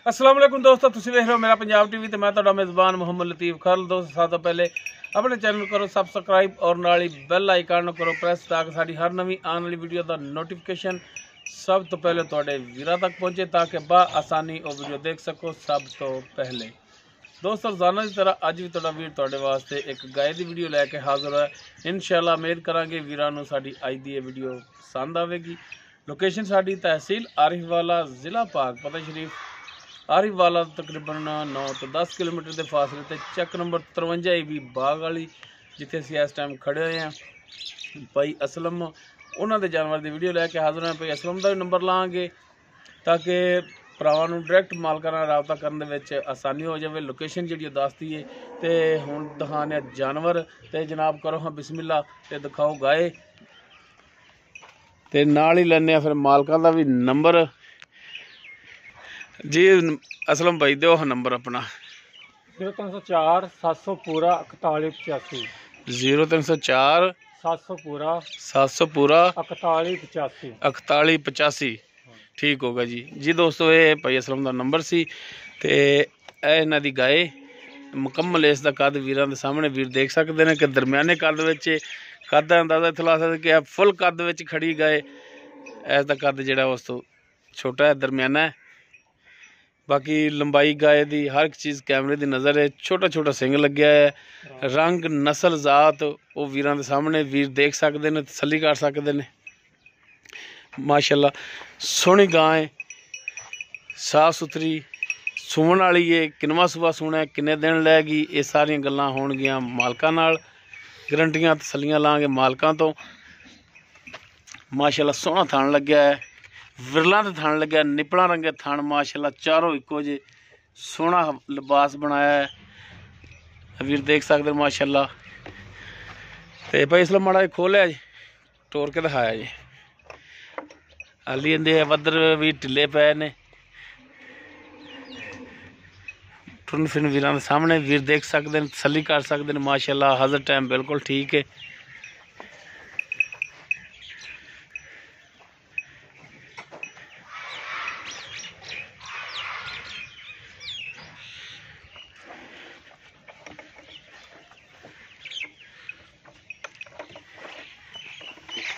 अस्सलाम वालेकुम दोस्तों, तुसीं देख रहे हो मेरा पंजाब टीवी ते मैं तुहाडा मेज़बान मोहम्मद लतीफ़ खान। दोस्तों सब तो पहले अपने चैनल करो सबसक्राइब और नाल ही बैल आइकन करो प्रेस ताकि साडी हर नवीं आने वाली वीडियो का नोटिफिकेशन सब तो पहले तुहाडे वीरां तक पहुँचे ताकि बा आसानी वो वीडियो देख सको सब तो पहले। दोस्तों रोज़ाना की तरह अज भी तुहाडा वीर तुहाडे वास्ते एक गाय की वीडियो लैके हाज़र है। इंशाअल्लाह उम्मीद करांगे वीरां नूं साडी अज दी वीडियो पसंद आवेगी। लोकेशन साडी तहसील आरिफवाला, ज़िला पाक पता शरीफ आरिफवाला तकरीबन 9 तो 10 किलोमीटर के फासले ते चैक नंबर 53 भी बाग वाली जिथे असीं इस टाइम खड़े हुए हैं। भाई असलम उन्होंने जानवर की वीडियो लैके हाज़र हैं। भाई असलम का भी नंबर लाँगे ताकि भरावां नूं डायरैक्ट मालकां नाल राबता करने विच आसानी हो जाए। लोकेशन जी दस दी है तो हुण दिखाने जानवर तो जनाब करो हाँ बिस्मिल्ला ते दिखाओ गाय ते नाल ही लैने फिर मालकां दा भी नंबर जी। असलम भाई दो नंबर अपना 0304 700 पूरा 4185 0304 700 पूरा 700 पूरा 4185 4185 ठीक होगा जी। जी दोस्तों ये भाई असलम का नंबर सी ते इन्हां दी गाय मुकम्मल इसका कद वीरां दे सामने वीर देख सकते हैं कि दरम्याने कद विच कद का अंदाज़ा इत्थों ला सकते कि फुल कद विच खड़ी गाय इसका कद जिहड़ा उस तो छोटा है दरम्याना है। बाकी लंबाई गाय की हर एक चीज़ कैमरे की नज़र है। छोटा छोटा सिंग लग्या है, रंग नस्ल जात वो वीरां दे सामने वीर देख सकते हैं, तसल्ली कर सकते हैं। माशाल्लाह सोहनी गां है, साफ सुथरी सुमन वाली है। किनवा सुबह सुना है, किन्ने दिन लैगी, ये सारियां गल्लां होणगियां मालकां नाल। गरंटियां तसल्लियां लांगे मालकां तो। माशाल्लाह सोहना थान लग्या है, विरला तो थान लग्या, निपड़ा रंगे थान माशाल्लाह चारों इको जे सोहना लिबास बनाया है वीर देख सकते माशाल्लाह। तो भाई इसलिए माड़ा खोलिया जी टोर के दिखाया जी। हाली इंदे वधर भी ढिले पे ने टुरन फिरन वीरां दे सामने वीर देख सकते हैं, तसल्ली कर सकते हैं माशाल्लाह। हाज़र टाइम बिल्कुल ठीक है।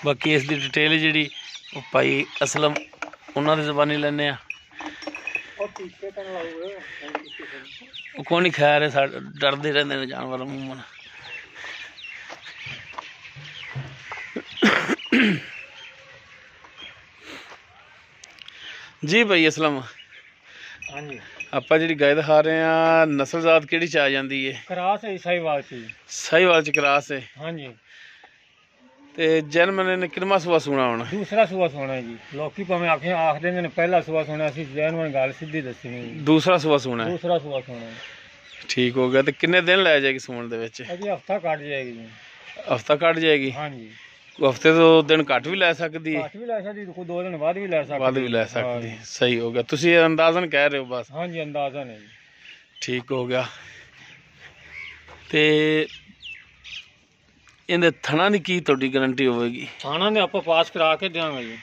बाकी इसकी डिटेल जी भाई असलम उन्होंने जबानी लेने को नहीं खैर है डरते रहते हैं जानवर अमूमन। जी भाई असलम हाँ जी आप जी गाय दिखा रहे हैं नस्ल जात कि आ जाती है? क्रास है साहिवाल च। साहिवाल च क्रास है। हाँ जी ते जन्म ने किनवा सुबह सुना होना? दूसरा सुबह सोना है जी। लोग भावें आखे आख देंगे ने पहला सुबह सोना, जैन गल सीधी दसी नहीं। दूसरा सुबह सुना है? दूसरा सुबह सोना है। ठीक हो गया। तो किन्ने दिन लै जाएगी सुमन दे विच? अभी हफ्ता कट जाएगी जी। हफ्ता कट जाएगी? हाँ जी हफ्ते तो दिन घट भी लै सकती है? घट भी लै सकती, कोई 2 दिन बाद भी लै सकती। बाद भी लै सकती। सही हो गया। तुसी अंदाजन कह रहे हो बस? हाँ जी अंदाजन है जी। ठीक हो गया। ते इहदे थणा दी की तुहाडी गारंटी होगी? थाना ने आप पास करा के देंगे जी।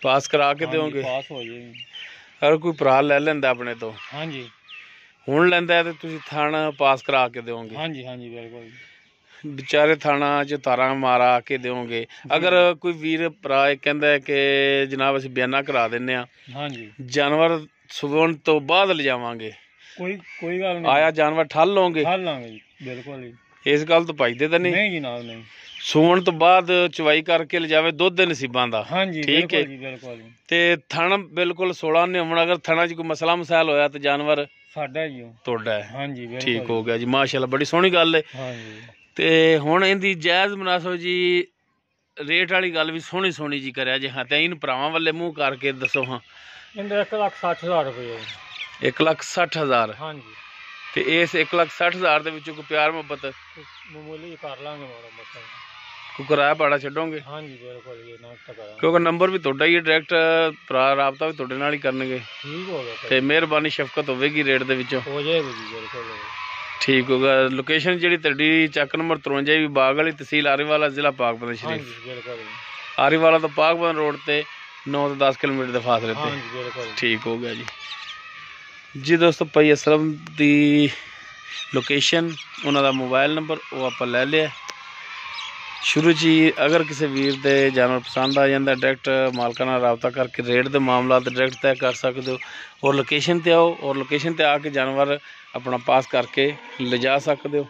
पास करा के दोगे? पास हो जाएगी। अगर कोई भरा लै लैंदा अपने तो? हाँ जी हुण लैंदा है तो तुसी थाना पास करा के दोगे? हाँ जी बिल्कुल। बेचारे थाना च तारा मारा के दोगे? अगर कोई वीर भरा कहता है कि जनाब असीं बयाना करा देने आ, हाँ जी जानवर सुबह तो बाद ले जावांगे, कोई गल नहीं, आया जानवर ठल लोगे? ठल लांगे जी बिल्कुल ही। इस गल तो भजदे तो नहीं? नहीं जी ना नहीं। सूण तो बाद चवाई करके ले जावे दुध दे नसीबां दा। हाँ जी ठीक है जी बिल्कुल। ते थण बिल्कुल 16 ने होना। अगर थणा च कोई मसला मसाइल होया तो जानवर साडा ही हो तोड़ा है? हाँ जी बिल्कुल। ठीक हो गया जी माशाल्लाह बड़ी सोहनी गल है। हाँ जी ते हुण इहदी जायज़ मुनासब जी रेट वाली गल भी सोहनी सोहनी जी करिया जे। हाँ ते इन भरावां वाले मुँह करके दसो। हाँ इनका 1,60,000 रुपये। 1,60,000? हाँ जी ते इस 1,60,000 दे विचों कोई प्यार मुहब्बत मामूली कर लांगे माड़ा मोटा। कोई किराया भाड़ा छड्डोगे? हाँ जी बिल्कुल ये ना करा। क्योंकि नंबर भी तुहाडा ही है, डायरैक्ट राबता भी तुहाडे नाल ही करनगे। ठीक हो गया ते मेहरबानी शफकत होवेगी रेट दे विचों? हो जाएगी जी बिल्कुल। ठीक होगा। लोकेशन जी तुहाडी चक नंबर 53 भी बाग वाली तहसील आरिफवाला ज़िला पाकपतन हाँ शरीफ। जी बिल्कुल। आरिफवाला तो पाकपतन रोड ते 9 तो 10 किलोमीटर के फासले हाँ ते। जी बिल्कुल। ठीक हो गया जी। ਜੀ ਦੋਸਤੋ ਭਾਈ ਅਸਲਮ ਦੀ ਲੋਕੇਸ਼ਨ, ਉਹਨਾਂ ਦਾ ਮੋਬਾਈਲ ਨੰਬਰ ਉਹ ਆਪਾਂ ਲੈ ਲਿਆ ਸ਼ੁਰੂ 'ਚ ਹੀ। ਅਗਰ ਕਿਸੇ ਵੀਰ ਦੇ ਜਾਨਵਰ ਪਸੰਦ ਆ ਜਾਂਦਾ ਡਾਇਰੈਕਟ ਮਾਲਕਾਂ ਨਾਲ ਰਾਬਤਾ ਕਰਕੇ ਰੇਟ ਦੇ ਮਾਮਲਾ ਡਾਇਰੈਕਟ ਤੈਅ ਕਰ ਸਕਦੇ ਹੋ, ਔਰ ਲੋਕੇਸ਼ਨ 'ਤੇ ਆਓ ਔਰ ਲੋਕੇਸ਼ਨ 'ਤੇ ਆ ਕੇ ਜਾਨਵਰ ਆਪਣਾ ਪਾਸ ਕਰਕੇ ਲਿਜਾ ਸਕਦੇ ਹੋ।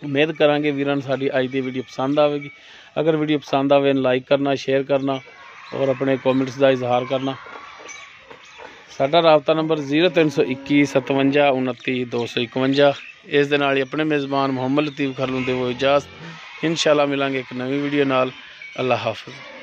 ਉਮੀਦ ਕਰਾਂਗੇ ਵੀਰਾਂ ਨੂੰ ਸਾਡੀ ਅੱਜ ਦੀ ਵੀਡੀਓ ਪਸੰਦ ਆਵੇਗੀ। ਅਗਰ ਵੀਡੀਓ ਪਸੰਦ ਆਵੇ ਲਾਈਕ ਕਰਨਾ, ਸ਼ੇਅਰ ਕਰਨਾ ਔਰ ਆਪਣੇ ਕਮੈਂਟਸ ਦਾ ਇਜ਼ਹਾਰ ਕਰਨਾ। ਸਾਡਾ ਰਾਬਤਾ ਨੰਬਰ 0321 57 29 251। ਇਸ ਦੇ ਨਾਲ ਹੀ ਆਪਣੇ ਮੇਜ਼ਬਾਨ ਮੁਹੰਮਦ ਲਤੀਫ ਖਰਲੂ ਦੇ ਉਹ ਇਜਾਜ਼ਤ। इंशाल्लाह मिलांगे एक नवी वीडियो नाल। अल्लाह हाफिज़।